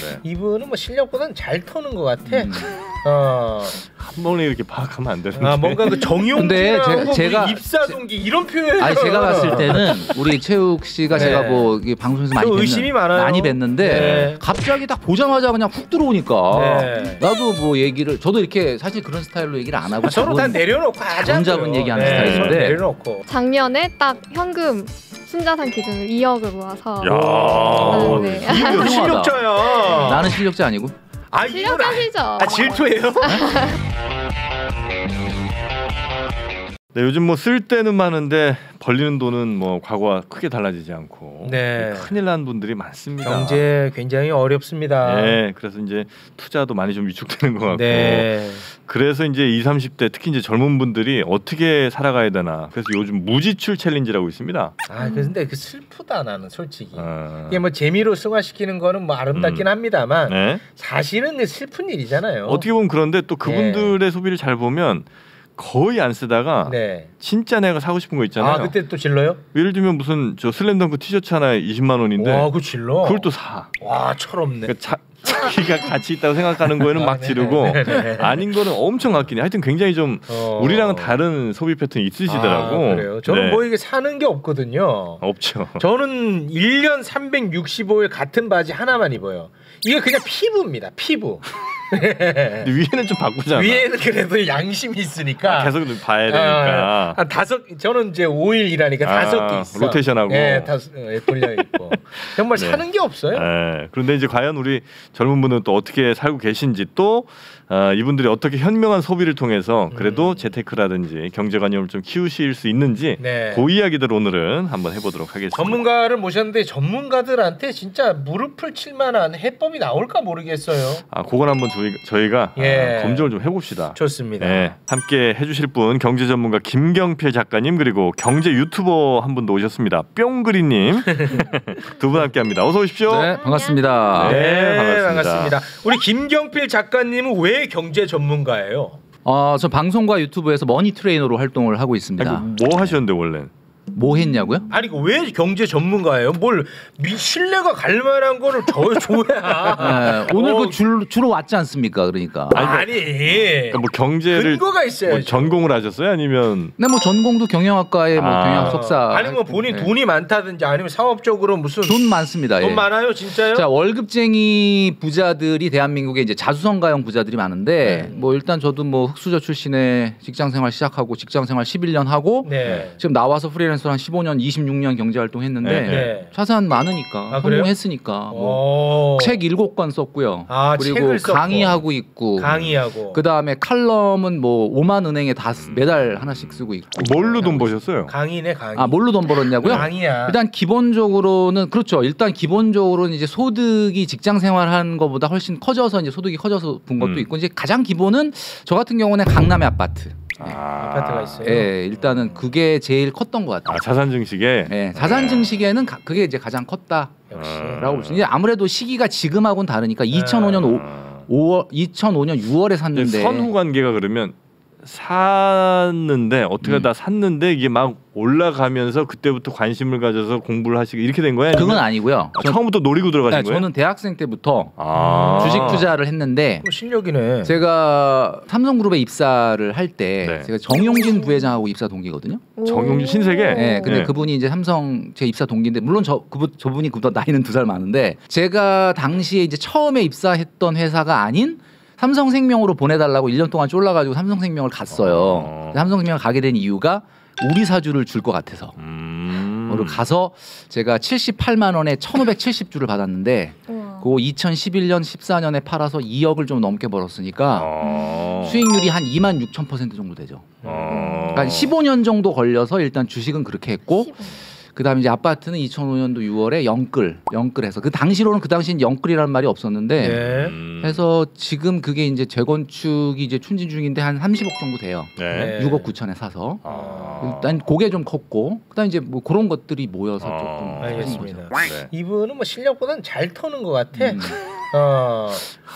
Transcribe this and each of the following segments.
네. 이분은 뭐 실력보다는 잘 터는 것 같아. 한 번에 이렇게 파악하면 안 되는데. 뭔가 그 정용진하고 제가 입사 동기 이런 표현. 아니 제가 봤을 때는 우리 최욱 씨가 제가 뭐 방송에서 많이 뵀는데 네. 갑자기 딱 보자마자 그냥 훅 들어오니까 나도 뭐 얘기를 저도 이렇게 사실 그런 스타일로 얘기를 안 하고 서로 다 내려놓고 하자. 잡은 얘기하는 스타일인데 내려놓고. 작년에 딱 현금 순자산 기준으로 2억을 모아서. 이거 실력자야. 나는 실력자 아니고. 실력자시죠. 질투예요? 네, 요즘 뭐 쓸 때는 많은데 벌리는 돈은 뭐 과거와 크게 달라지지 않고 큰일 난 분들이 많습니다. 경제 굉장히 어렵습니다. 네, 그래서 이제 투자도 많이 좀 위축되는 것 같고 그래서 이제 20, 30대 특히 이제 젊은 분들이 어떻게 살아가야 되나 그래서 요즘 무지출 챌린지라고 있습니다. 근데 그 슬프다 나는 솔직히. 이게 뭐 재미로 승화시키는 거는 뭐 아름답긴 합니다만 사실은 슬픈 일이잖아요. 어떻게 보면 그런데 또 그분들의 소비를 잘 보면 거의 안 쓰다가 진짜 내가 사고 싶은 거 있잖아요. 그때 또 질러요? 예를 들면 무슨 저 슬램덩크 티셔츠 하나 20만 원인데 그거 질러? 그걸 또 사. 와 철없네. 그러니까 자기가 가치 있다고 생각하는 거에는 막 지르고 아닌 거는 엄청 아끼네. 하여튼 굉장히 좀 우리랑은 다른 소비 패턴이 있으시더라고. 그래요? 저는 뭐 이게 사는 게 없거든요. 없죠. 저는 1년 365일 같은 바지 하나만 입어요. 이게 그냥 피부입니다. 피부. 위에는 좀 바꾸잖아. 위에는 그래도 양심이 있으니까 계속 봐야 되니까. 저는 이제 5일 일하니까 5개 있어. 로테이션하고. 돌려 입고. 정말 사는 게 없어요. 그런데 이제 과연 우리 젊은 분은 또 어떻게 살고 계신지 또 이분들이 어떻게 현명한 소비를 통해서 그래도 재테크라든지 경제관념을 좀 키우실 수 있는지 그 이야기들 오늘은 한번 해보도록 하겠습니다. 전문가를 모셨는데 전문가들한테 진짜 무릎을 칠 만한 해법이 나올까 모르겠어요. 그건 한번 저희가 검증을 좀 해봅시다. 좋습니다. 함께 해주실 분 경제 전문가 김경필 작가님 그리고 경제 유튜버 한 분도 오셨습니다. 뿅그리님 두 분 함께합니다. 어서 오십시오. 네, 반갑습니다. 반갑습니다. 우리 김경필 작가님은 왜 경제 전문가예요? 저 방송과 유튜브에서 머니 트레이너로 활동을 하고 있습니다. 뭐 하셨는데 원래? 뭐 했냐고요? 아니 왜 경제 전문가예요? 뭘 신뢰가 갈 만한 거를 줘야. 오늘 그 주로 왔지 않습니까? 그러니까. 그러니까 뭐 경제를 근거가 있어야죠. 뭐 전공을 하셨어요? 아니면? 네, 뭐 전공도 경영학과에 뭐 경영학 석사. 아니면 뭐 본인 돈이 많다든지 아니면 사업적으로 무슨 돈 많습니다. 돈 많아요, 진짜요? 자, 월급쟁이 부자들이 대한민국에 이제 자수성가형 부자들이 많은데 뭐 일단 저도 뭐 흑수저 출신에 직장생활 시작하고 직장생활 11년 하고 지금 나와서 프리랜서 한 15년, 26년 경제활동 했는데 자산 많으니까 성공했으니까 뭐 책 7권 썼고요. 그리고 강의하고 있고 그 다음에 칼럼은 뭐 오만은행에 다 매달 하나씩 쓰고 있고. 뭘로 돈 버셨어요? 강의네 강의. 뭘로 돈 벌었냐고요? 강의야. 일단 기본적으로는 그렇죠. 일단 기본적으로는 이제 소득이 직장생활한 것보다 훨씬 커져서 이제 소득이 커져서 본 것도 있고 이제 가장 기본은 저 같은 경우는 강남의 아파트. 아파트가 있어요. 일단은 그게 제일 컸던 것 같아요. 자산 증식에. 자산 증식에는 그게 이제 가장 컸다라고 볼 수 있는데 아무래도 시기가 지금하고는 다르니까 2005년 6월에 샀는데 선후 관계가 그러면 샀는데 어떻게 하다 샀는데 이게 막 올라가면서 그때부터 관심을 가져서 공부를 하시고 이렇게 된 거예요? 그건 아니고요. 처음부터 노리고 들어가신 거예요? 저는 대학생 때부터 주식 투자를 했는데 실력이네. 제가 삼성그룹에 입사를 할 때 제가 정용진 부회장하고 입사 동기거든요. 정용진 신세계? 네, 근데 그분이 이제 삼성 제 입사 동기인데 물론 저분이 그보다 나이는 2살 많은데 제가 당시에 이제 처음에 입사했던 회사가 아닌 삼성생명으로 보내달라고 1년 동안 쫄라가지고 삼성생명을 갔어요. 삼성생명을 가게 된 이유가 우리 사주를 줄 것 같아서. 그리고 가서 제가 78만 원에 1,570주를 받았는데 그거 2011년 14년에 팔아서 2억을 좀 넘게 벌었으니까 수익률이 한 26,000% 정도 되죠. 그러니까 15년 정도 걸려서 일단 주식은 그렇게 했고 그다음에 이제 아파트는 2005년도 6월에 영끌해서 그 당시로는 그 당시엔 영끌이라는 말이 없었는데 해서 지금 그게 이제 재건축이 이제 추진 중인데 한 30억 정도 돼요. 6억 9천에 사서 일단 그게 좀 컸고 그다음 이제 뭐 그런 것들이 모여서 조금 알겠습니다. 이분은 뭐 실력보다는 잘 터는 것 같아.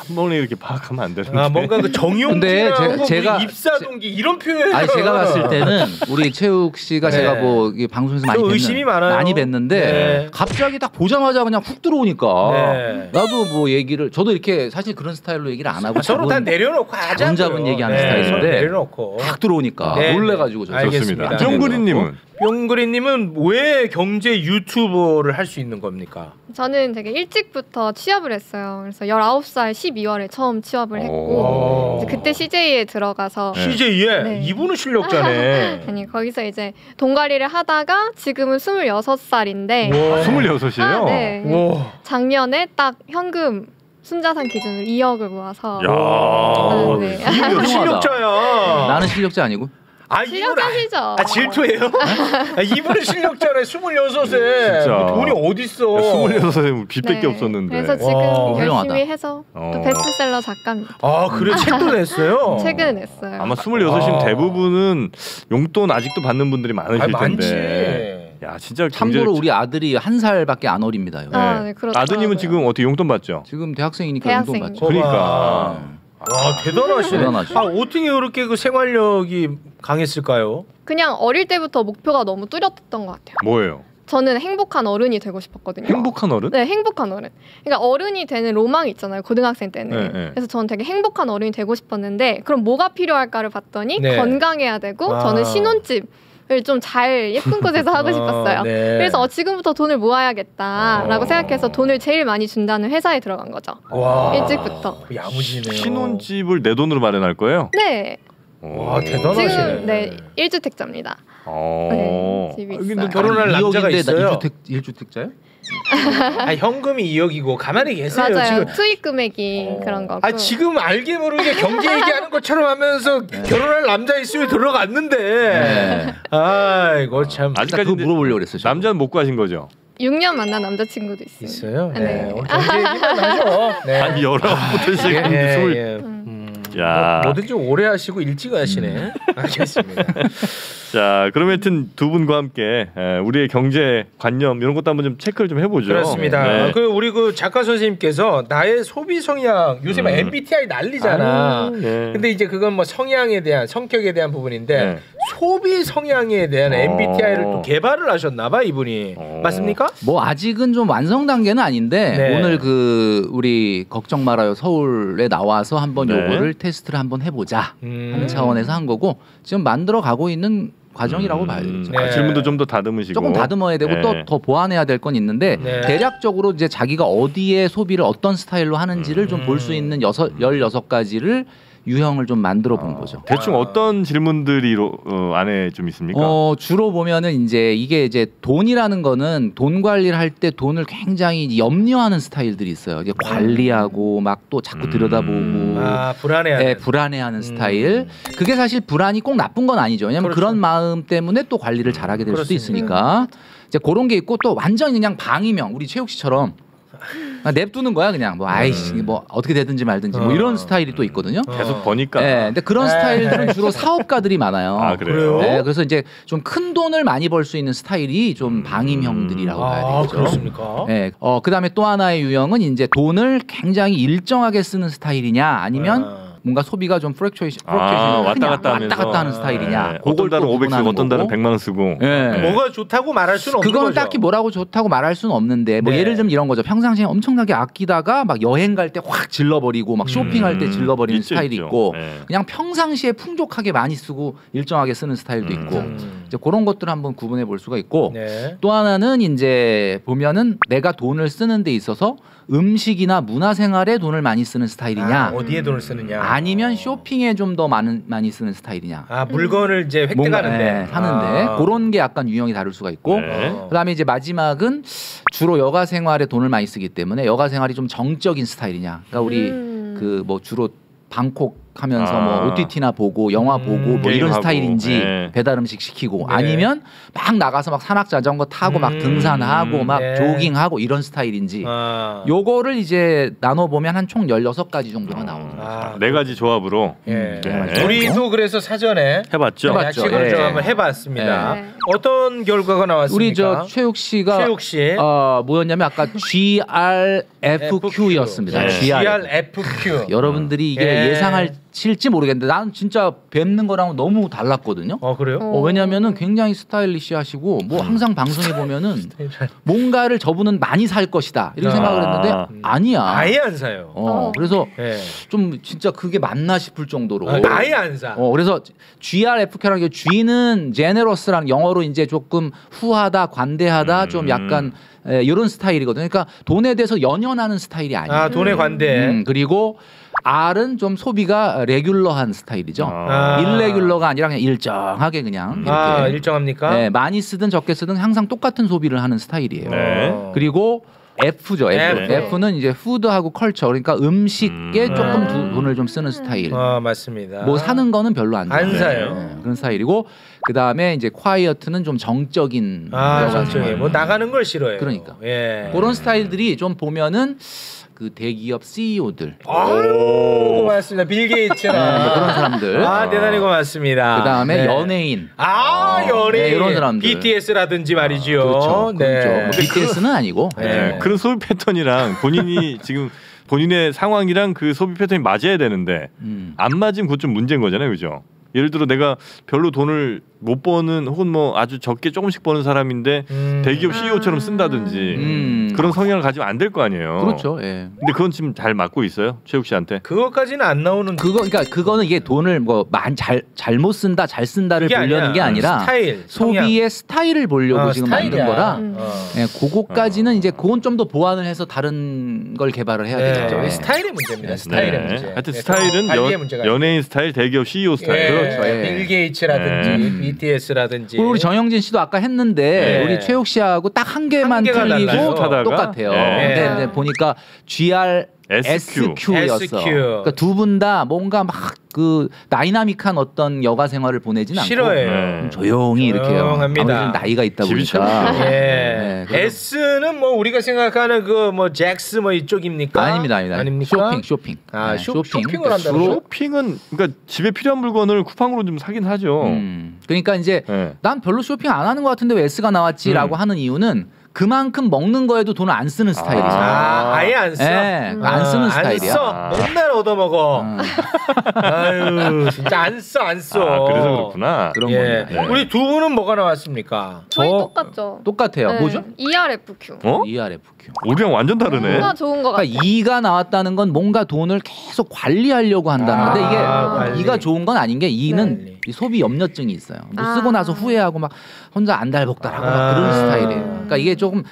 한 번에 이렇게 파악하면 안 되는데. 뭔가 그 정용진하고 제가 입사 동기 이런 표현. 아니 제가 봤을 때는 우리 최욱 씨가 제가 뭐 방송에서 많이 뵀는데 네. 갑자기 딱 보자마자 그냥 훅 들어오니까 나도 뭐 얘기를 저도 이렇게 사실 그런 스타일로 얘기를 안 하고 서로 다 내려놓고 하자. 혼자분 얘기하는 스타일인데 내려놓고 딱 들어오니까 놀래가지고 좋습니다. 뿅그리님은 뿅그리님은 왜 경제 유튜버를 할 수 있는 겁니까? 저는 되게 일찍부터 취업을 했어요. 그래서 19살 12월에 처음 취업을 했고 이제 그때 CJ에 들어가서 CJ에? 네. 이분은 실력자네. 아니 거기서 이제 돈 관리를 하다가 지금은 26살인데 26이에요? 네. 작년에 딱 현금 순자산 기준으로 2억을 모아서 네. 실력자야. 나는 실력자 아니고? 실력자시죠. 질투예요? 이분은 실력자네. 26에 진짜. 돈이 어딨어. 26에 빚밖에 없었는데. 그래서 지금 열심히 해서 또 베스트셀러 작가입니다. 그래 책도 냈어요? 책은 냈어요. 아마 26이면 대부분은 용돈 아직도 받는 분들이 많으실 텐데. 많지. 야 진짜 참고로 우리 아들이 1살밖에 안 어립니다. 네, 아드님은 지금 어떻게 용돈 받죠? 지금 대학생이니까 용돈 받죠. 그러니까. 와 대단하시네. 어떻게 그렇게 그 생활력이 강했을까요? 그냥 어릴 때부터 목표가 너무 뚜렷했던 것 같아요. 뭐예요? 저는 행복한 어른이 되고 싶었거든요. 행복한 어른? 네, 행복한 어른. 그러니까 어른이 되는 로망이 있잖아요. 고등학생 때는. 네. 그래서 저는 되게 행복한 어른이 되고 싶었는데 그럼 뭐가 필요할까를 봤더니 건강해야 되고 저는 신혼집 좀 잘 예쁜 곳에서 하고 싶었어요. 그래서 지금부터 돈을 모아야겠다라고 생각해서 돈을 제일 많이 준다는 회사에 들어간 거죠. 일찍부터. 야무지네요. 신혼집을 내 돈으로 마련할 거예요? 네. 와 대단하시네. 지금 1주택자입니다. 네, 집이 있어요. 결혼할 남자가 있어요. 1주택자요? 현금이 2억이고 가만히 계세요. 맞아요. 지금 투입 금액이 그런 거고. 지금 알게 모르게 경제 얘기하는 것처럼 하면서 결혼할 남자 있으면 들어갔는데. 이거 참. 아직까지 그거 물어보려고 그랬어요. 남자는 못 구하신 거죠? 6년 만난 남자친구도 있어요. 있어요? 네. 오늘 경제 얘기만 하죠. 아니 19부터 시작했는데 뭐든지 오래 하시고 일찍 하시네. 알겠습니다. 자, 그러면 하여튼 두 분과 함께 우리의 경제 관념 이런 것도 한번 좀 체크를 좀 해보죠. 그렇습니다. 우리 그 작가 선생님께서 나의 소비 성향 요새 MBTI 난리잖아. 근데 이제 그건 뭐 성향에 대한 성격에 대한 부분인데 소비 성향에 대한 MBTI를 또 개발을 하셨나봐 이분이. 맞습니까? 뭐 아직은 좀 완성 단계는 아닌데 오늘 그 우리 걱정 말아요 서울에 나와서 한번 요거를 테스트를 한번 해보자 하는 차원에서 한 거고 지금 만들어 가고 있는 과정이라고 봐야 되죠. 질문도 좀 더 다듬으시고 조금 다듬어야 되고 또 더 보완해야 될 건 있는데 대략적으로 이제 자기가 어디에 소비를 어떤 스타일로 하는지를 좀 볼 수 있는 16가지를 유형을 좀 만들어 본 거죠. 대충 어떤 질문들이 안에 좀 있습니까? 주로 보면은 이게 이제 돈이라는 거는 돈 관리를 할 때 돈을 굉장히 염려하는 스타일들이 있어요. 이제 관리하고 막 또 자꾸 들여다보고 불안해하는 불안해하는 스타일. 그게 사실 불안이 꼭 나쁜 건 아니죠. 왜냐하면 그런 마음 때문에 또 관리를 잘하게 될 수도 있으니까. 이제 그런 게 있고 또 완전히 그냥 방이명 우리 최욱 씨처럼. 냅두는 거야 그냥 뭐 아이씨 뭐 어떻게 되든지 말든지 뭐 이런 스타일이 또 있거든요. 계속 버니까. 근데 그런 스타일들은 주로 사업가들이 많아요. 그래요? 그래서 이제 좀 큰 돈을 많이 벌 수 있는 스타일이 좀 방임형들이라고 봐야 되죠. 그렇습니까? 그다음에 또 하나의 유형은 이제 돈을 굉장히 일정하게 쓰는 스타일이냐 아니면 뭔가 소비가 좀 프랙츄에이션 왔다 갔다 하는 스타일이냐. 어떤 달은 500 쓰고 어떤 달은 100만 원 쓰고. 뭐가 좋다고 말할 수는 없는 그건 거죠. 딱히 뭐라고 좋다고 말할 수는 없는데 뭐 예를 들면 이런 거죠. 평상시에 엄청나게 아끼다가 막 여행 갈 때 확 질러버리고 막 쇼핑할 때 질러버리는 스타일이 있고 그냥 평상시에 풍족하게 많이 쓰고 일정하게 쓰는 스타일도 있고 이제 그런 것들을 한번 구분해 볼 수가 있고 또 하나는 이제 보면은 내가 돈을 쓰는 데 있어서 음식이나 문화생활에 돈을 많이 쓰는 스타일이냐 어디에 돈을 쓰느냐 아니면 쇼핑에 좀 더 많이 쓰는 스타일이냐 물건을 이제 획득하는데 하는데 그런 게 약간 유형이 다를 수가 있고 그다음에 이제 마지막은 주로 여가 생활에 돈을 많이 쓰기 때문에 여가 생활이 좀 정적인 스타일이냐 그러니까 우리 그 뭐 주로 방콕 하면서 뭐 OTT나 보고 영화 보고 뭐 이런 스타일인지 배달 음식 시키고 아니면 막 나가서 막 산악 자전거 타고 막 등산하고 막 조깅하고 이런 스타일인지 요거를 이제 나눠 보면 한 총 16가지 정도가 나오는 거죠. 4가지 조합으로. 우리도 그래서 사전에 해봤죠. 야식을 좀 한번 해봤습니다. 어떤 결과가 나왔습니까? 우리 저 최욱 씨가 뭐였냐면 아까 GRFQ였습니다. 네. GRFQ. 여러분들이 이게 예상하실지 모르겠는데 나는 진짜 뵙는 거랑 너무 달랐거든요. 그래요? 왜냐면은 굉장히 스타일리시하시고 뭐 항상 방송에 보면은 뭔가를 저분은 많이 살 것이다 이렇게 생각을 했는데 아니야. 아예 안 사요. 그래서 좀 진짜 그게 맞나 싶을 정도로 아예 안 사. 그래서 GRFQ라는 게 G는 generous라는 영어로 이제 조금 후하다, 관대하다, 좀 약간 이런 스타일이거든요. 그러니까 돈에 대해서 연연하는 스타일이 아니에요. 돈에 관대. 그리고 R은 좀 소비가 레귤러한 스타일이죠. 일레귤러가 아니라 그냥 일정하게 그냥 이렇게. 일정합니까? 네, 많이 쓰든 적게 쓰든 항상 똑같은 소비를 하는 스타일이에요. 그리고 F죠. F는 이제 푸드하고 컬처, 그러니까 음식에 조금 돈을 좀 쓰는 스타일. 맞습니다. 뭐 사는 거는 별로 안 사요. 그런 스타일이고, 그 다음에 이제 콰이어트는 좀 정적인. 정적인. 뭐 나가는 걸 싫어해요. 그러니까 그런 스타일들이 좀 보면은 그 대기업 CEO들. 고맙습니다. 빌 게이츠나 그런 사람들. 대단히 고맙습니다. 그 다음에 연예인. 연예인. 이런 사람들. BTS라든지 말이죠. 그렇죠. 뭐 BTS는 아니고. 그런 소비 패턴이랑 본인이 지금 본인의 상황이랑 그 소비 패턴이 맞아야 되는데 안 맞으면 그것 좀 문제인 거잖아요, 그죠? 예를 들어 내가 별로 돈을 못 버는 혹은 뭐 아주 적게 조금씩 버는 사람인데 대기업 CEO처럼 쓴다든지 그런 성향을 가지면 안 될 거 아니에요. 그렇죠. 근데 그건 지금 잘 맞고 있어요, 최욱 씨한테. 그것까지는 안 나오는. 그러니까 그거는 이게 돈을 뭐 잘못 쓴다, 잘 쓴다를 보려는 게 아니라 스타일, 소비의 스타일을 보려고 지금 만든 거라. 그거까지는 이제 그건 좀 더 보완을 해서 다른 걸 개발을 해야 되겠죠. 스타일의 문제입니다. 스타일의 문제. 하여튼 스타일은 연예인 스타일, 대기업 CEO 스타일. 그렇죠. 빌 게이츠라든지 BTS라든지. 우리 정영진 씨도 아까 했는데 우리 최욱 씨하고 딱 한 개만 틀리고 똑같아요. 근데 이제 보니까 GRSQ였어. 그러니까 두 분 다 뭔가 막 그 다이나믹한 어떤 여가 생활을 보내진 않고 싫어해요. 조용히 이렇게 아무래도 나이가 있다 보니까. S는 뭐 우리가 생각하는 그 뭐 잭스 뭐 이쪽입니까? 아닙니다. 쇼핑. 쇼핑을 한다고. 쇼핑은 그러니까 집에 필요한 물건을 쿠팡으로 좀 사긴 하죠. 그러니까 이제 난 별로 쇼핑 안 하는 것 같은데 왜 S가 나왔지라고 하는 이유는 그만큼 먹는 거에도 돈을 안 쓰는 스타일이죠. 아예 안 써. 안 쓰는 스타일이야. 안 써. 맨날 얻어 먹어. 아유, 진짜 안 써. 그래서 그렇구나. 그런 겁니다. 우리 두 분은 뭐가 나왔습니까? 저희 똑같죠. 똑같아요. 뭐죠? ERFQ. ERFQ. 우리랑 완전 다르네. 뭔가 좋은 거 같아요. 그러니까 E가 나왔다는 건 뭔가 돈을 계속 관리하려고 한다는 건데 이게 E가 좋은 건 아닌 게 E는 이 소비 염려증이 있어요. 뭐 쓰고 나서 후회하고 막 혼자 안달복달하고 막 그런 스타일이에요. 그러니까 이게 조금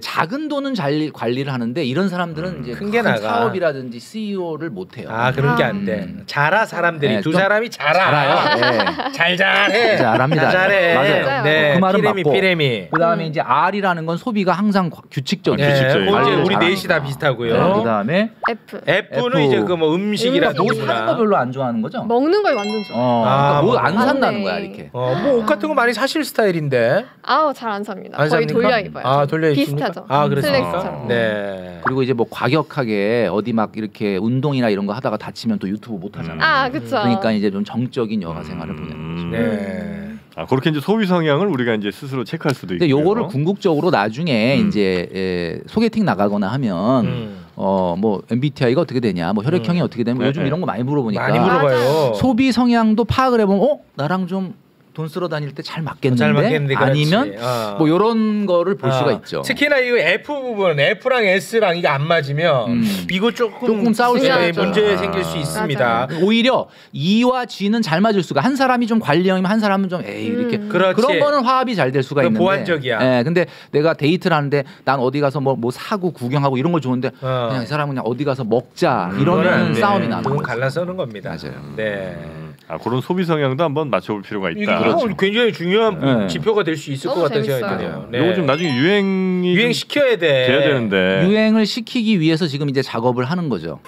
작은 돈은 잘 관리를 하는데 이런 사람들은 이제 큰 게 나가. 사업이라든지 CEO를 못 해요. 그런 게 안 돼. 잘하 사람들이 두 사람이 잘해요. 잘해. 잘합니다. 잘해. 맞아요. 그 말은 맞고. 피레미. 그다음에 이제 R이라는 건 소비가 항상 규칙적이에요. 우리 넷이 다 비슷하고요. 그다음에 F는 이제 그 뭐 음식이라든지 뭐 사는 거 별로 안 좋아하는 거죠? 먹는 걸 완전 좋아. 그러니까 뭐 안 산다는 거야 이렇게. 뭐 옷 같은 거 많이 사실 스타일인데. 잘 안 삽니다. 안 거의 삽니까? 돌려 입어요. 돌려 비슷하죠. 그렇습니까? 네. 그리고 이제 뭐 과격하게 어디 막 이렇게 운동이나 이런 거 하다가 다치면 또 유튜브 못 하잖아요. 그렇죠. 그러니까 이제 좀 정적인 여가 생활을 보내는 거죠. 그렇게 이제 소비 성향을 우리가 이제 스스로 체크할 수도 있고. 근데 요거를 궁극적으로 나중에 이제 소개팅 나가거나 하면 뭐 MBTI가 어떻게 되냐, 뭐 혈액형이 어떻게 되냐, 요즘 이런 거 많이 물어보니까 많이 물어봐요. 소비 성향도 파악을 해보면 나랑 좀 돈 쓰러 다닐 때 잘 맞겠는데 아니면 뭐 이런 거를 볼 수가 있죠. 특히나 이 F 부분, F랑 S랑 이게 안 맞으면 이거 조금 싸울 수가 문제 생길 수 있습니다. 오히려 E와 G는 잘 맞을 수가, 한 사람이 좀 관리형이면 한 사람은 좀 이렇게 그런 거는 화합이 잘 될 수가 있는데 보완적이야. 근데 내가 데이트를 하는데 난 어디 가서 뭐 사고 구경하고 이런 걸 좋은데 그냥 이 사람은 그냥 어디 가서 먹자 이러면 싸움이 나는 거죠. 갈라서는 겁니다. 맞아요. 네. 그런 소비 성향도 한번 맞춰볼 필요가 있다. 그렇죠. 굉장히 중요한 지표가 될 수 있을 것 같다는 생각이 드네요. 이거 좀 나중에 유행 시켜야 돼. 돼야 되는데 유행을 시키기 위해서 지금 이제 작업을 하는 거죠.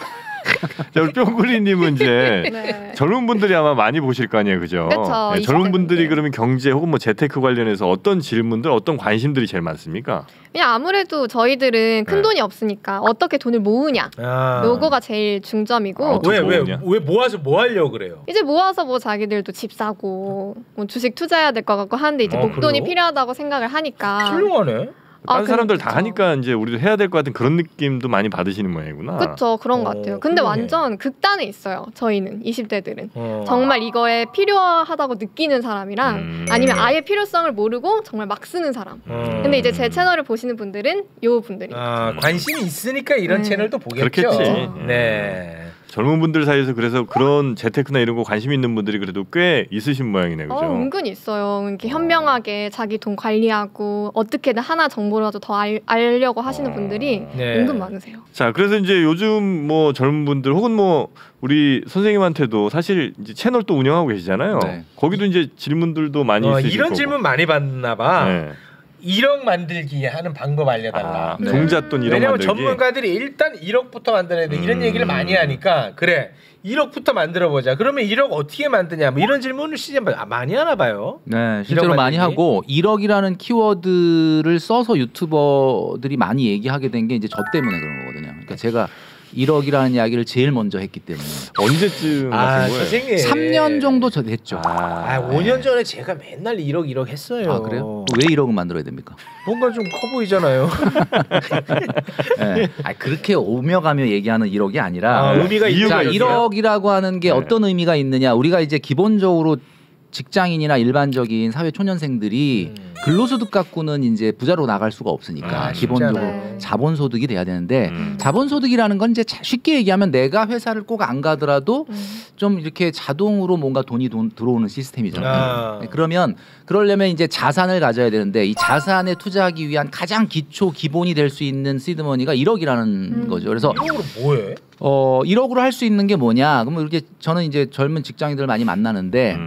자, 우리 뿅구리님은 이제 네. 젊은 분들이 아마 많이 보실 거 아니에요, 그죠? 그렇죠. 네, 젊은 분들이 그러면 경제 혹은 뭐 재테크 관련해서 어떤 질문들, 어떤 관심들이 제일 많습니까? 그냥 아무래도 저희들은 큰 돈이 없으니까 어떻게 돈을 모으냐, 요거가 제일 중점이고. 왜 모아서 뭐 하려고 그래요? 이제 모아서 뭐 자기들도 집 사고 뭐 주식 투자해야 될 것 같고 하는데 이제 목돈이 필요하다고 생각을 하니까. 훌륭하네. 다른 사람들 다 하니까 이제 우리도 해야 될 것 같은 그런 느낌도 많이 받으시는 모양이구나. 그렇죠, 그런 것 같아요. 근데 완전 극단에 있어요. 저희는 20대들은 정말 이거에 필요하다고 느끼는 사람이랑 아니면 아예 필요성을 모르고 정말 막 쓰는 사람. 근데 이제 제 채널을 보시는 분들은 요 분들이. 관심이 있으니까 이런 채널도 보겠죠. 그렇겠지. 네. 젊은 분들 사이에서 그래서 그런 재테크나 이런 거 관심 있는 분들이 그래도 꽤 있으신 모양이네, 그죠? 은근히 있어요. 이렇게 현명하게 자기 돈 관리하고 어떻게든 하나 정보라도 더 알려고 하시는 분들이 은근 많으세요. 자, 그래서 이제 요즘 뭐 젊은 분들 혹은 뭐 우리 선생님한테도 사실 이제 채널 또 운영하고 계시잖아요. 네. 거기도 이제 질문들도 많이 있으실 이런 거고. 질문 많이 받나 봐. 네. 1억 만들기 하는 방법 알려달라. 종잣돈 1억 왜냐면 만들기. 전문가들이 일단 1억부터 만들어야 돼. 이런 얘기를 많이 하니까 그래 1억부터 만들어보자. 그러면 1억 어떻게 만드냐 뭐 이런 질문을 시즌 많이 하나 봐요. 네, 실제로 많이 하고 1억이라는 키워드를 써서 유튜버들이 많이 얘기하게 된 게 이제 저 때문에 그런 거거든요. 그러니까 제가 1억이라는 이야기를 제일 먼저 했기 때문에. 언제쯤 하신 거예요? 선생님. 3년 정도 됐죠. 5년 전에 제가 맨날 1억 했어요. 아, 그래요? 왜 1억은 만들어야 됩니까? 뭔가 좀 커 보이잖아요. 네. 그렇게 오며 가며 얘기하는 1억이 아니라 의미가 자, 1억이라고 하는 게 어떤 의미가 있느냐. 우리가 이제 기본적으로 직장인이나 일반적인 사회 초년생들이 근로소득 갖고는 이제 부자로 나갈 수가 없으니까 기본적으로 자본소득이 돼야 되는데 자본소득이라는 건 이제 쉽게 얘기하면 내가 회사를 꼭 안 가더라도 좀 이렇게 자동으로 뭔가 돈이 들어오는 시스템이잖아요. 그러려면 이제 자산을 가져야 되는데 이 자산에 투자하기 위한 가장 기본이 될 수 있는 시드머니가 1억이라는 거죠. 그래서 1억으로 뭐해? 1억으로 할 수 있는 게 뭐냐? 그러면 이렇게 저는 이제 젊은 직장인들 많이 만나는데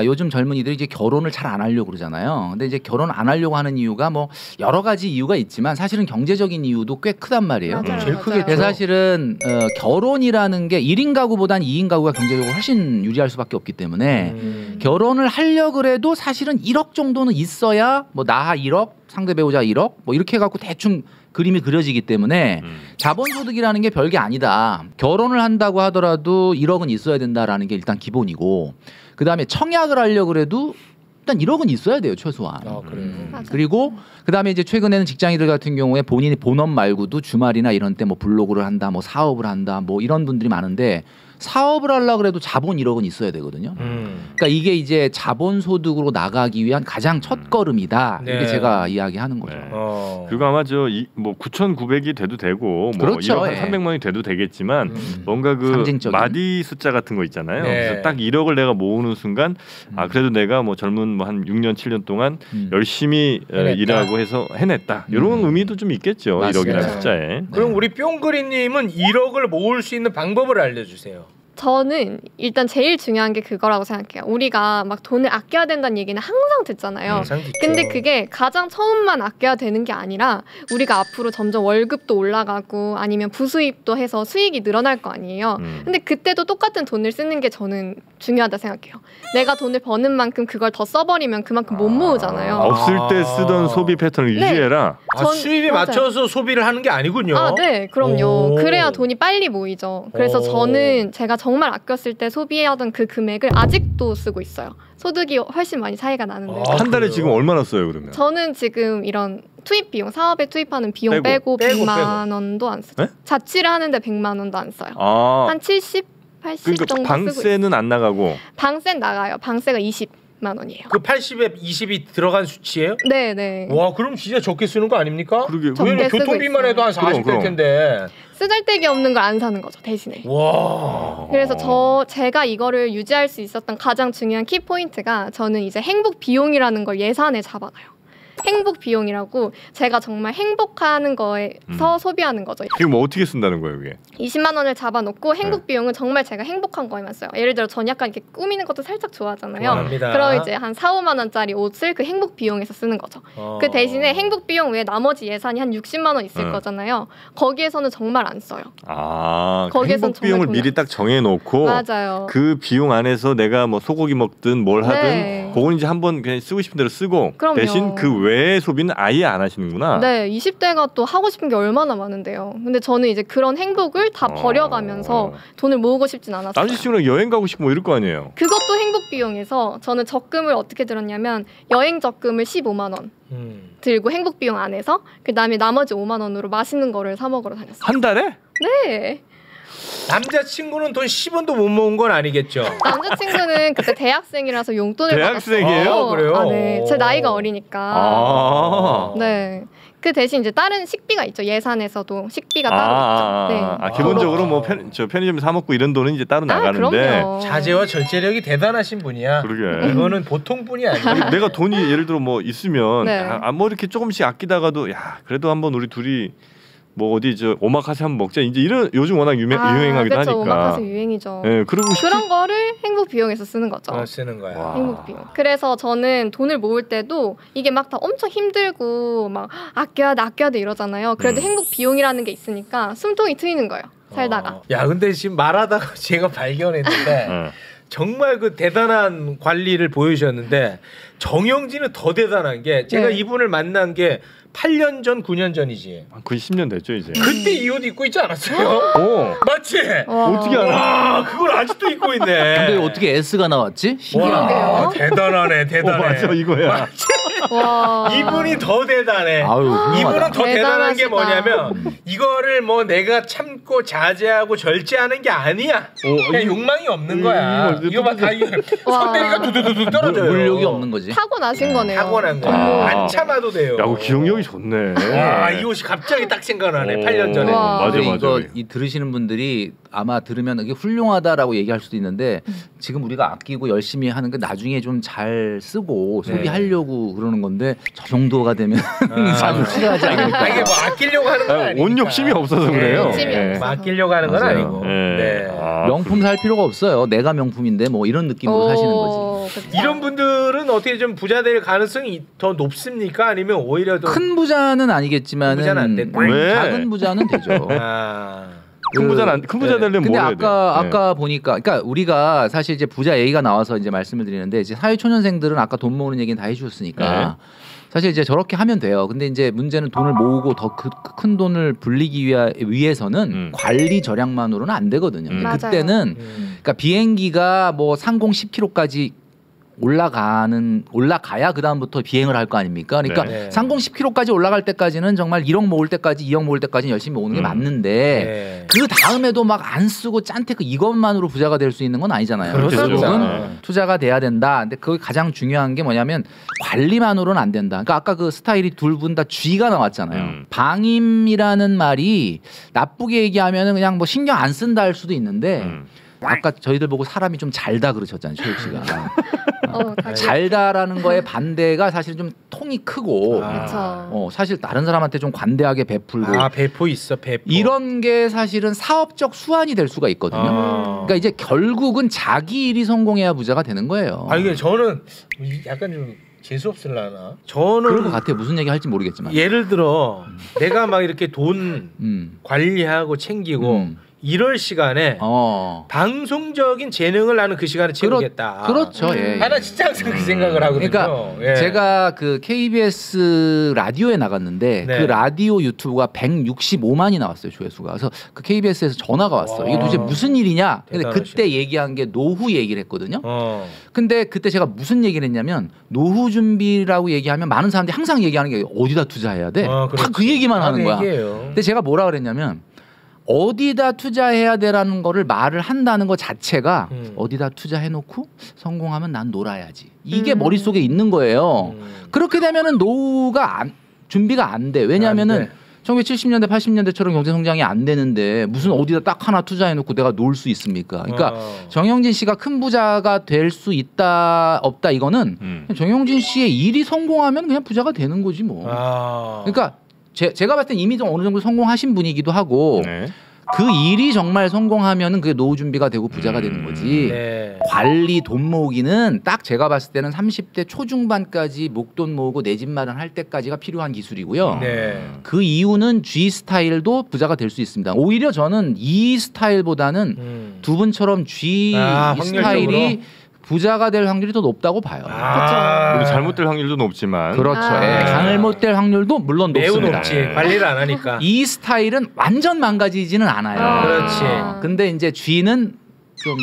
요즘 젊은이들이 이제 결혼을 잘 안 하려고 그러잖아요. 근데 이제 결혼 안 하려고 하는 이유가 뭐 여러 가지 이유가 있지만 사실은 경제적인 이유도 꽤 크단 말이에요. 제일 크겠죠. 사실은 결혼이라는 게 1인 가구보단 2인 가구가 경제적으로 훨씬 유리할 수밖에 없기 때문에 결혼을 하려고 그래도 사실은 1억 정도는 있어야 뭐 나 1억, 상대 배우자 1억 뭐 이렇게 해갖고 대충 그림이 그려지기 때문에 자본소득이라는 게 별게 아니다. 결혼을 한다고 하더라도 1억은 있어야 된다라는 게 일단 기본이고 그다음에 청약을 하려고 그래도 일단 1억은 있어야 돼요, 최소한. 그리고 그다음에 이제 최근에는 직장인들 같은 경우에 본인이 본업 말고도 주말이나 이런 때 뭐 블로그를 한다, 뭐 사업을 한다, 뭐 이런 분들이 많은데 사업을 하려고 그래도 자본 1억은 있어야 되거든요. 그러니까 이게 이제 자본소득으로 나가기 위한 가장 첫 걸음이다. 이게 제가 이야기하는 거죠. 그리고 아마 뭐 9,900이 돼도 되고 뭐 그렇죠. 1억 300만이 돼도 되겠지만 뭔가 그 상징적인. 마디 숫자 같은 거 있잖아요. 그래서 딱 1억을 내가 모으는 순간 그래도 내가 뭐 젊은 뭐 한 6년 7년 동안 열심히 일하고 해서 해냈다. 이런 의미도 좀 있겠죠. 맞습니다. 1억이라는 숫자에. 그럼 우리 뿅그리님은 1억을 모을 수 있는 방법을 알려주세요. 저는 일단 제일 중요한 게 그거라고 생각해요. 우리가 막 돈을 아껴야 된다는 얘기는 항상 듣잖아요. 근데 그게 가장 처음만 아껴야 되는 게 아니라 우리가 앞으로 점점 월급도 올라가고 아니면 부수입도 해서 수익이 늘어날 거 아니에요. 근데 그때도 똑같은 돈을 쓰는 게 저는 중요하다 생각해요. 내가 돈을 버는 만큼 그걸 더 써버리면 그만큼 못 모으잖아요. 없을 때 쓰던 소비 패턴을 유지해라. 수입에 맞춰서 소비를 하는 게 아니군요. 네, 그럼요. 그래야 돈이 빨리 모이죠. 그래서 저는 제가 정말 아꼈을 때 소비하던 그 금액을 아직도 쓰고 있어요. 소득이 훨씬 많이 차이가 나는데. 한 달에 지금 얼마나 써요, 그러면? 저는 지금 이런 투입 비용, 사업에 투입하는 비용 빼고 100만 원도 안 써요. 자취를 하는데 100만 원도 안 써요. 한 70, 80 그러니까 정도 방세는 안 나가고. 방세는 나가요. 방세가 20만 원이에요. 그 80에 20이 들어간 수치예요? 네. 와, 그럼 진짜 적게 쓰는 거 아닙니까? 그러게. 교통비만 해도 한 40 될 텐데. 쓰잘데기 없는 걸 안 사는 거죠, 대신에. 와. 그래서 제가 이거를 유지할 수 있었던 가장 중요한 키포인트가 저는 이제 행복 비용이라는 걸 예산에 잡아놔요. 행복 비용이라고 제가 정말 행복하는 거에서 소비하는 거죠. 이게 뭐 어떻게 쓴다는 거예요, 이게? 20만 원을 잡아놓고 행복 비용은 정말 제가 행복한 거에만 써요. 예를 들어 전 약간 이렇게 꾸미는 것도 살짝 좋아하잖아요. 좋아합니다. 그럼 이제 한 4, 5만 원짜리 옷을 그 행복 비용에서 쓰는 거죠. 그 대신에 행복 비용 외에 나머지 예산이 한 60만 원 있을 거잖아요. 거기에서는 정말 안 써요. 아, 행복 비용을 미리 딱 정해놓고 맞아요. 그 비용 안에서 내가 뭐 소고기 먹든 뭘 하든 그건 이제 한번 그냥 쓰고 싶은 대로 쓰고 그럼요. 대신 그 외의 소비는 아예 안 하시는구나. 네, 20대가 또 하고 싶은 게 얼마나 많은데요. 근데 저는 이제 그런 행복을 다 버려가면서 돈을 모으고 싶진 않았어요. 남지 씨는 여행 가고 싶고 뭐 이럴 거 아니에요. 그것도 행복 비용에서 저는 적금을 어떻게 들었냐면 여행 적금을 15만 원 들고 행복 비용 안에서 그다음에 나머지 5만 원으로 맛있는 거를 사 먹으러 다녔어요. 한 달에? 네. 남자친구는 돈 10원도 못 모은 건 아니겠죠? 남자친구는 그때 대학생이라서 용돈을 대학생이에요? 받았어요. 그래요? 아, 네. 제 나이가 어리니까. 네. 그 대신 이제 다른 식비가 있죠. 예산에서도 식비가 따로 있죠. 네. 기본적으로 뭐 편의점 사 먹고 이런 돈은 이제 따로 나가는데. 그럼요. 자제와 절제력이 대단하신 분이야. 그러게. 이거는 보통 분이 아니야. 내가 돈이 예를 들어 뭐 있으면 네. 뭐 이렇게 조금씩 아끼다가도 야 그래도 한번 우리 둘이 뭐 어디 저 오마카세 한번 먹자 이제 이런 요즘 워낙 유행하기도 그렇죠. 하니까. 오마카세 유행이죠. 네, 그런 거를 행복 비용에서 쓰는 거죠. 쓰는 거야. 와. 행복 비용. 그래서 저는 돈을 모을 때도 이게 막 다 엄청 힘들고 막 아껴야 돼 이러잖아요. 그래도 행복 비용이라는 게 있으니까 숨통이 트이는 거예요. 살다가. 야, 근데 지금 말하다가 제가 발견했는데 정말 그 대단한 관리를 보여주셨는데 정영진은 더 대단한 게 제가 네. 이분을 만난 게 8년 전, 9년 전이지. 거의 10년 됐죠 이제. 그때 이 옷 입고 있지 않았어요? 오. 맞지? 어떻게 알아? 와, 그걸 아직도 입고 있네. 근데 어떻게 S가 나왔지? 신기하네요. 와, 대단하네, 대단해. 맞아 이거야. 와. 이분이 더 대단해. 아유, 이분은 더 대단한 게 대단하시다. 뭐냐면 이거를 뭐 내가 참고 자제하고 절제하는 게 아니야. 그냥 욕망이 없는 거야. 이거 봐, 다 손대니까 두두두두 떨어져요. 물욕이 없는 거지. 타고나신 거네요. 타고난 거야. 안 참아도 돼요. 야, 기억력이 좋네. 와, 이 옷이 갑자기 딱 생각나네. 8년 전에. 맞아 근데 맞아. 이거 들으시는 분들이 아마 들으면 이게 훌륭하다라고 얘기할 수도 있는데 지금 우리가 아끼고 열심히 하는 게 나중에 좀 잘 쓰고 소비하려고 그러는 건데 저 정도가 되면 참 필요하지 않을까. 이게 뭐 아끼려고 하는 건 아니니까. 온 욕심이 없어서 그래요. 욕심이 없어서. 아끼려고 하는 건 맞아요. 아니고. 네. 명품 살 필요가 없어요. 내가 명품인데 뭐 이런 느낌으로 사시는 거지. 그쵸. 이런 분들은 어떻게 좀 부자 될 가능성이 더 높습니까? 아니면 오히려 더 큰 부자는 아니겠지만 부자는 안 됐고. 왜? 작은 부자는 되죠. 큰 부자 되려면 근데 뭘 해야 돼? 아까 보니까 그러니까 우리가 사실 이제 부자 얘기가 나와서 이제 말씀을 드리는데 이제 사회초년생들은 아까 돈 모으는 얘기는 다 해주셨으니까 사실 이제 저렇게 하면 돼요. 근데 이제 문제는 돈을 모으고 더 큰 돈을 불리기 위해서는 관리 절약만으로는 안 되거든요. 근데 맞아요. 그때는 그러니까 비행기가 뭐 상공 10km까지 올라가야 그 다음부터 비행을 할 거 아닙니까? 그러니까 네. 상공 10km까지 올라갈 때까지는 정말 1억 모을 때까지 2억 모을 때까지 열심히 모으는 게 맞는데 그 다음에도 막 안 쓰고 짠테크 이것만으로 부자가 될 수 있는 건 아니잖아요. 그렇죠. 결국은 투자가 돼야 된다. 근데 그 가장 중요한 게 뭐냐면 관리만으로는 안 된다. 그러니까 아까 그 스타일이 둘 분 다 G가 나왔잖아요. 방임이라는 말이 나쁘게 얘기하면은 그냥 뭐 신경 안 쓴다 할 수도 있는데 아까 저희들 보고 사람이 좀 잘다 그러셨잖아요, 최욱 씨가. 잘다라는 거에 반대가 사실 좀 통이 크고 사실 다른 사람한테 좀 관대하게 베풀고 배포 있어 배포 이런 게 사실은 사업적 수완이 될 수가 있거든요. 그러니까 이제 결국은 자기 일이 성공해야 부자가 되는 거예요. 이게 저는 약간 좀 재수 없을라나? 저는 그럴 것 같아요. 무슨 얘기 할지 모르겠지만. 예를 들어 내가 막 이렇게 돈 관리하고 챙기고 이럴 시간에 방송적인 재능을 나는 그 시간에 채우겠다. 그렇죠. 예. 나 진짜 항상 그 생각을 하거든요. 그러니까 제가 그 KBS 라디오에 나갔는데 그 라디오 유튜브가 165만이 나왔어요, 조회수가. 그래서 그 KBS에서 전화가 왔어. 이게 도대체 무슨 일이냐? 근데 그때 얘기한 게 노후 얘기를 했거든요. 근데 그때 제가 무슨 얘기를 했냐면 노후 준비라고 얘기하면 많은 사람들이 항상 얘기하는 게 어디다 투자해야 돼? 다 그 얘기만 하는 거야. 근데 제가 뭐라 그랬냐면 어디다 투자해야 되라는 거를 말을 한다는 것 자체가 어디다 투자해놓고 성공하면 난 놀아야지. 이게 머릿속에 있는 거예요. 그렇게 되면은 노후가 준비가 안 돼. 왜냐하면은 1970년대 80년대처럼 경제 성장이 안 되는데 무슨 어디다 딱 하나 투자해놓고 내가 놀 수 있습니까? 그러니까 정영진 씨가 큰 부자가 될 수 있다 없다 이거는 정영진 씨의 일이 성공하면 그냥 부자가 되는 거지 뭐. 그러니까 제가 봤을 땐 이미 좀 어느 정도 성공하신 분이기도 하고 네. 그 일이 정말 성공하면은 그게 노후 준비가 되고 부자가 되는 거지. 네. 관리 돈 모으기는 딱 제가 봤을 때는 30대 초중반까지 목돈 모으고 내 집 마련할 때까지가 필요한 기술이고요. 네. 그 이후는 G 스타일도 부자가 될 수 있습니다. 오히려 저는 이 스타일보다는 두 분처럼 G 스타일이 부자가 될 확률이 더 높다고 봐요. 우리 잘못될 확률도 높지만 그렇죠. 잘못될 확률도 물론 매우 높습니다. 높지. 관리를 안 하니까. 이 스타일은 완전 망가지지는 않아요. 그렇지. 근데 이제 G는 좀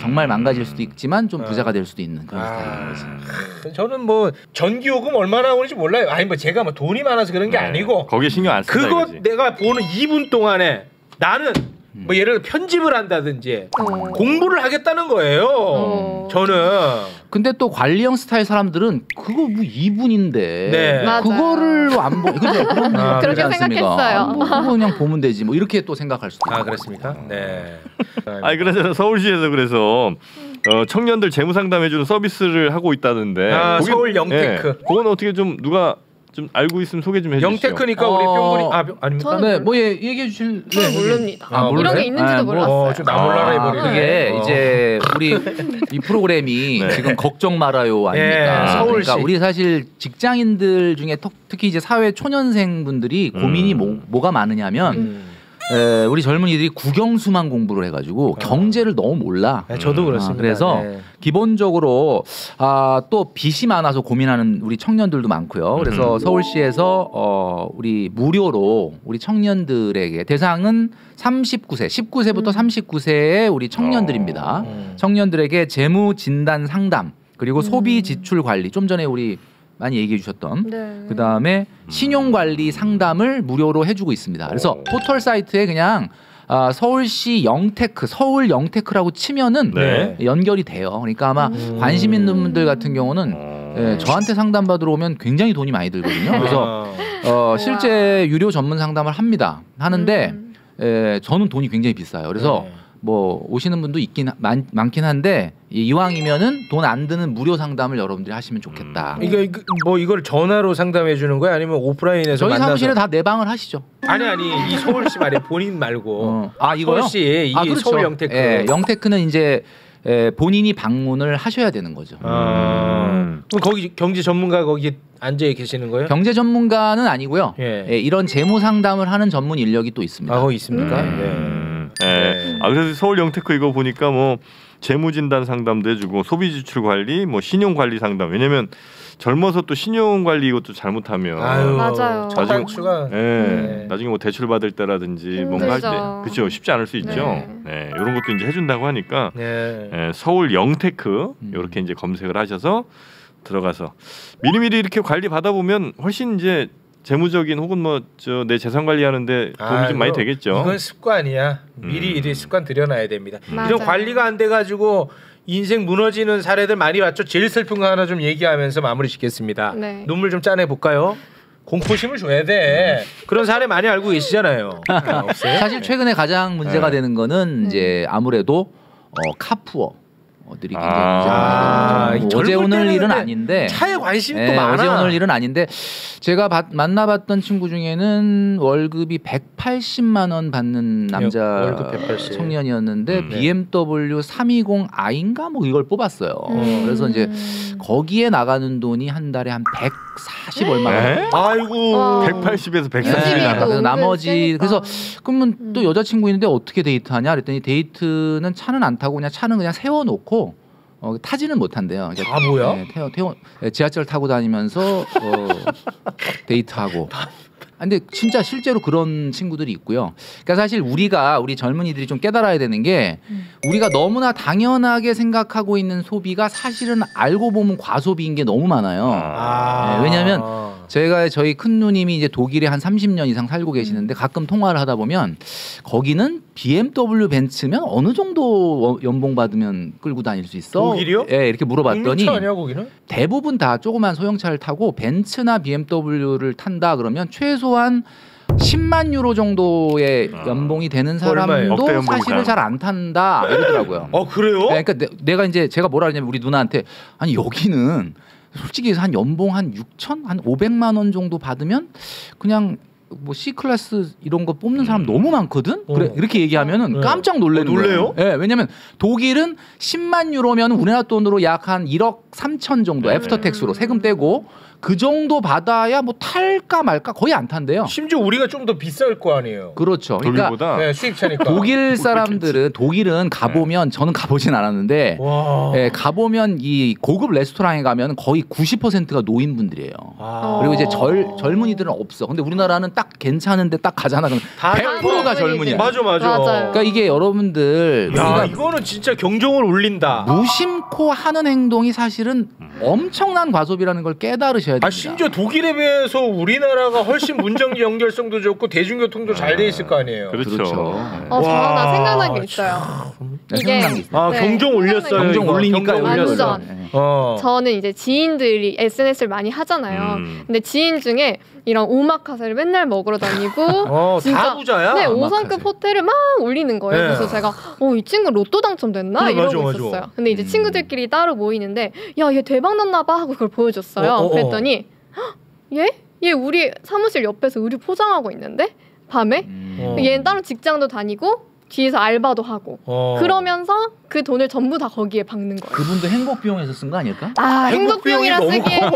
정말 망가질 수도 있지만 좀 부자가 될 수도 있는 그런 스타일인 거지. 저는 뭐 전기요금 얼마나 나오는지 몰라요. 아니 뭐 제가 뭐 돈이 많아서 그런 게 아니고 거기에 신경 안 쓴다 그거 이거지. 내가 보는 2분 동안에 나는 뭐 예를 들어 편집을 한다든지 공부를 하겠다는 거예요. 저는. 근데 또 관리형 스타일 사람들은 그거 뭐 2분인데 네. 그거를 안 보. 그죠? 그렇게 생각했어요. 뭐 그냥 보면 되지. 뭐 이렇게 또 생각할 수도 있고. 그렇습니까? 네. 아니 그래서 서울시에서 그래서 청년들 재무 상담해주는 서비스를 하고 있다던데. 서울 영테크. 네. 그건 어떻게 좀 누가 좀 알고 있으면 소개 좀 해주시죠. 영테크니까 우리 뿅군이 아닙니까? 네, 뭐 얘기해 주실. 저는 모릅니다. 이런 게 있는지도 몰랐어요. 좀 나 몰라라 해버리네. 그게 이제 우리 이 프로그램이 지금 걱정 말아요 아닙니까? 서울시. 그러니까 우리 사실 직장인들 중에 특히 이제 사회 초년생 분들이 고민이 뭐가 많으냐면. 우리 젊은이들이 국영수만 공부를 해가지고 경제를 너무 몰라. 저도 그렇습니다. 그래서 기본적으로 또 빚이 많아서 고민하는 우리 청년들도 많고요. 그래서 서울시에서 우리 무료로 우리 청년들에게 대상은 39세, 19세부터 39세의 우리 청년들입니다. 청년들에게 재무 진단 상담 그리고 소비 지출 관리 좀 전에 우리 많이 얘기해 주셨던 그다음에 신용관리 상담을 무료로 해주고 있습니다. 그래서 포털 사이트에 그냥 서울시 영테크, 서울 영테크라고 치면은 연결이 돼요. 그러니까 아마 관심 있는 분들 같은 경우는 저한테 상담 받으러 오면 굉장히 돈이 많이 들거든요. 그래서 실제 유료 전문 상담을 하는데 저는 돈이 굉장히 비싸요. 그래서 뭐 오시는 분도 많긴 한데 이왕이면은 돈 안 드는 무료 상담을 여러분들이 하시면 좋겠다. 이게 뭐 이걸 전화로 상담해 주는 거야 아니면 오프라인에서 저희 만나서? 사무실에 다 내방을 하시죠. 아니 이 서울시 말이야 본인 말고. 이거요? 서울시 그렇죠. 서울 영테크. 영테크는 이제 본인이 방문을 하셔야 되는 거죠. 그럼 거기 경제 전문가 거기 앉아 계시는 거예요? 경제 전문가는 아니고요. 이런 재무 상담을 하는 전문 인력이 또 있습니다. 거기 있습니까? 그래서 서울 영테크 이거 보니까 뭐 재무진단 상담도 해주고 소비지출 관리, 뭐 신용관리 상담. 왜냐면 젊어서 또 신용관리 이것도 잘못하면 맞아요. 나중에 뭐 대출 받을 때라든지 뭔가 할 때 그렇죠 쉽지 않을 수 있죠. 이런 것도 이제 해준다고 하니까 서울 영테크 이렇게 이제 검색을 하셔서 들어가서 미리미리 이렇게 관리 받아 보면 훨씬 이제 재무적인 혹은 뭐 내 재산 관리하는데 도움이 좀 많이 되겠죠. 이건 습관이야. 미리 이리 습관 들여놔야 됩니다. 이런 관리가 안 돼가지고 인생 무너지는 사례들 많이 봤죠. 제일 슬픈 거 하나 좀 얘기하면서 마무리 짓겠습니다. 눈물 좀 짜내 볼까요? 공포심을 줘야 돼. 그런 사례 많이 알고 계시잖아요. 없어요? 사실 최근에 가장 문제가 되는 거는 이제 아무래도 카푸어. 들이 굉장히 어제 오늘 일은 아닌데 차에 관심도 많아. 어제 오늘 일은 아닌데 제가 만나봤던 친구 중에는 월급이 180만 원 받는 남자 청년이었는데 BMW 320i인가 뭐 이걸 뽑았어요. 그래서 이제 거기에 나가는 돈이 한 달에 한 140 얼마. 아이고 180에서 140이 나가. 나머지 그래서 그러면 또 여자친구 있는데 어떻게 데이트하냐 그랬더니 데이트는 차는 안 타고 그냥 차는 그냥 세워놓고 타지는 못한대요. 바보야? 지하철 타고 다니면서 데이트하고. 근데 진짜 실제로 그런 친구들이 있고요. 그러니까 사실 우리 젊은이들이 좀 깨달아야 되는 게 우리가 너무나 당연하게 생각하고 있는 소비가 사실은 알고 보면 과소비인 게 너무 많아요. 왜냐하면 저희 큰 누님이 이제 독일에 한 30년 이상 살고 계시는데 가끔 통화를 하다 보면 거기는 BMW 벤츠면 어느 정도 연봉 받으면 끌고 다닐 수 있어? 독일이요? 이렇게 물어봤더니 아니야, 거기는? 대부분 다 조그만 소형차를 타고 벤츠나 BMW를 탄다 그러면 최소한 10만 유로 정도의 연봉이 되는 사람도 사실은 잘 안 탄다 이러더라고요. 그래요? 네, 그러니까 내가 이제 제가 뭐라 그러냐면 우리 누나한테 아니 여기는 솔직히 한 연봉 한 6천 한 500만 원 정도 받으면 그냥 뭐 C 클래스 이런 거 뽑는 사람 너무 많거든. 그래 이렇게 얘기하면은 깜짝 놀래는 거예요. 네, 왜냐면 독일은 10만 유로면 우리나라 돈으로 약 한 1억 3천 정도 애프터 텍스로 세금 떼고 그 정도 받아야 뭐 탈까 말까 거의 안 탄대요. 심지어 우리가 좀 더 비쌀 거 아니에요. 그렇죠. 그러니까 네, 수입차니까. 독일 사람들은 독일은 가보면 저는 가보진 않았는데 예, 가보면 이 고급 레스토랑에 가면 거의 90%가 노인분들이에요. 그리고 이제 젊은이들은 없어. 근데 우리나라는 딱 괜찮은데 딱 가잖아. 그럼 100%가 젊은이야. 맞아. 그러니까 이게 여러분들 야, 이거는 진짜 경종을 울린다. 무심코 하는 행동이 사실은 엄청난 과소비라는 걸 깨달으셔야 됩니다. 심지어 독일에 비해서 우리나라가 훨씬 문정 연결성도 좋고 대중교통도 잘 돼 있을 거 아니에요. 그렇죠. 나 생각난 게 있어요. 이게 경종 울렸어요. 경종 울리니까 완전. 저는 이제 지인들이 SNS를 많이 하잖아요. 근데 지인 중에 이런 오마카세를 맨날 먹으러 다니고 진짜 다 부자야. 네, 5성급 호텔을 막 올리는 거예요. 그래서 제가 이 친구 로또 당첨됐나 이러고 있었어요. 근데 이제 친구들끼리 따로 모이는데 야, 얘 대박 났나 봐 하고 그걸 보여줬어요. 그랬더니 얘 우리 사무실 옆에서 의류 포장하고 있는데 밤에 얘는 따로 직장도 다니고 뒤에서 알바도 하고 그러면서 그 돈을 전부 다 거기에 박는 거예요. 그분도 행복 비용에서 쓴 거 아닐까? 행복 비용이라 쓰기에는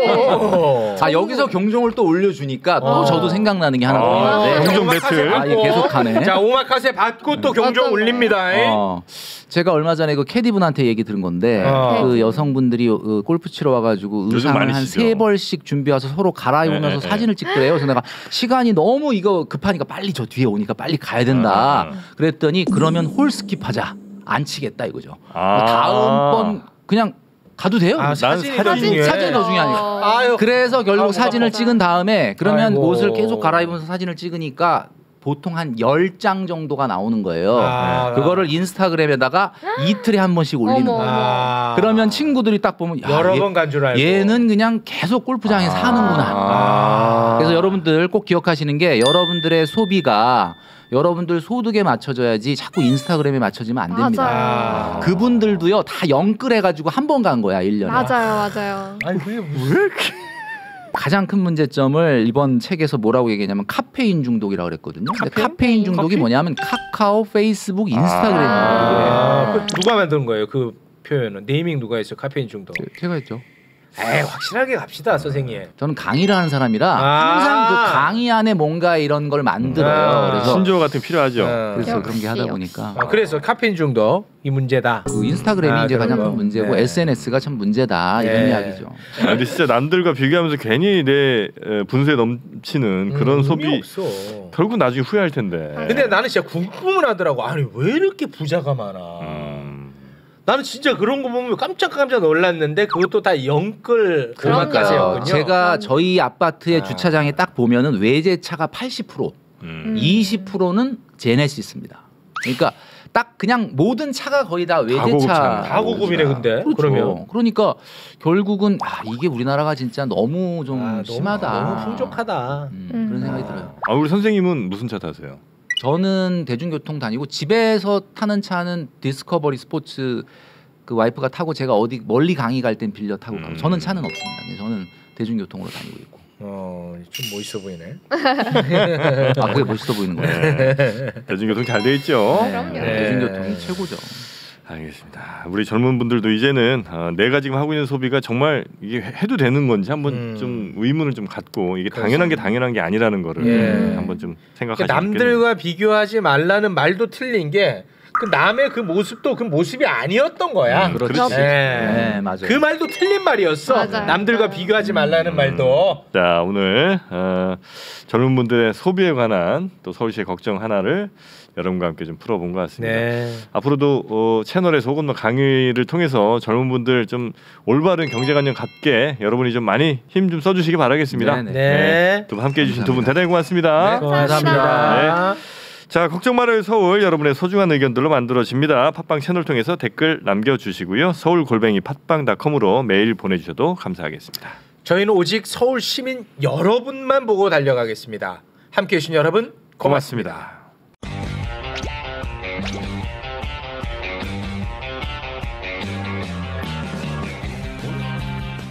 여기서 경종을 또 올려주니까 또 저도 생각나는 게 하나 더 있는데 경종 배틀 계속하네. 자, 오마카세 받고 또 경종 울립니다. 제가 얼마 전에 그 캐디분한테 얘기 들은 건데 그 여성분들이 골프 치러 와가지고 의상을 한 3벌씩 준비해서 서로 갈아입으면서 사진을 찍더래요. 그래서 내가 시간이 너무 이거 급하니까 빨리 저 뒤에 오니까 빨리 가야 된다. 그랬더니 그러면 홀 스킵하자. 안 치겠다 이거죠. 다음번 그냥 가도 돼요? 사진이 더 중요하니까. 그래서 결국 사진을 찍은 다음에 그러면 옷을 계속 갈아입으면서 사진을 찍으니까 보통 한 10장 정도가 나오는 거예요. 그거를 인스타그램에다가 이틀에 한 번씩 올리는 거예요. 그러면 친구들이 딱 보면 여러 번 간 줄 알고 얘는 그냥 계속 골프장에 사는구나. 그래서 여러분들 꼭 기억하시는 게 여러분들의 소비가 여러분들 소득에 맞춰져야지 자꾸 인스타그램에 맞춰지면 안 됩니다. 그분들도요 다 영끌해가지고 한 번 간 거야 1년에. 맞아요. 아니 왜 이렇게 가장 큰 문제점을 이번 책에서 뭐라고 얘기했냐면 카페인 중독이라고 그랬거든요. 근데 카페인 중독이 뭐냐면 카카오, 페이스북, 인스타그램이에요. 누가 만든 거예요? 그 표현은 네이밍 누가 했어요? 카페인 중독. 제가 했죠. 확실하게 갑시다, 선생님. 저는 강의를 하는 사람이라 항상 그 강의 안에 뭔가 이런 걸 만들어요. 그래서 신조어 같은 게 필요하죠. 그래서 그런 게 하다 보니까. 그래서 카페인 중독 이 문제다. 그 인스타그램이 이제 가장 큰 문제고 SNS가 참 문제다 이런 이야기죠. 근데 진짜 남들과 비교하면서 괜히 내 분수에 넘치는 그런 소비 결국 나중에 후회할 텐데. 근데 나는 진짜 궁금은 하더라고. 아니 왜 이렇게 부자가 많아. 나는 진짜 그런 거 보면 깜짝 놀랐는데 그것도 다 영끌 오마카세였군요. 제가 저희 아파트의 주차장에 딱 보면은 외제차가 80%, 20%는 제네시스입니다. 그러니까 딱 그냥 모든 차가 거의 다 외제차. 다 고급이네 근데. 그렇죠. 그러면 그러니까 결국은 이게 우리나라가 진짜 너무 좀 심하다. 너무 풍족하다. 그런 생각이 들어요. 우리 선생님은 무슨 차 타세요? 저는 대중교통 다니고 집에서 타는 차는 디스커버리 스포츠 그 와이프가 타고 제가 어디 멀리 강의 갈 땐 빌려 타고 가고 저는 차는 없습니다. 저는 대중교통으로 다니고 있고. 좀 멋있어 보이네. 그게 멋있어 보이는 거예요. 대중교통 잘 돼 있죠. 대중교통이 최고죠. 알겠습니다. 우리 젊은 분들도 이제는 내가 지금 하고 있는 소비가 정말 이게 해도 되는 건지 한번 좀 의문을 좀 갖고 이게 당연한 게 당연한 게 아니라는 거를 한번 좀 생각하시면 남들과 비교하지 말라는 말도 틀린 게 그 남의 그 모습도 그 모습이 아니었던 거야. 그렇지. 네, 맞아요. 그 말도 틀린 말이었어. 맞아요. 남들과 비교하지 말라는 말도. 자, 오늘 젊은 분들의 소비에 관한 또 서울시의 걱정 하나를 여러분과 함께 좀 풀어본 것 같습니다. 앞으로도 채널에서 혹은 강의를 통해서 젊은 분들 좀 올바른 경제관념 갖게 여러분이 좀 많이 힘 좀 써주시기 바라겠습니다. 두 분 함께해 주신 두 분 대단히 고맙습니다. 감사합니다. 자, 걱정 말아요 서울, 여러분의 소중한 의견들로 만들어집니다. 팟빵 채널 통해서 댓글 남겨주시고요. 서울@팟빵.com으로 메일 보내주셔도 감사하겠습니다. 저희는 오직 서울 시민 여러분만 보고 달려가겠습니다. 함께해 주신 여러분 고맙습니다.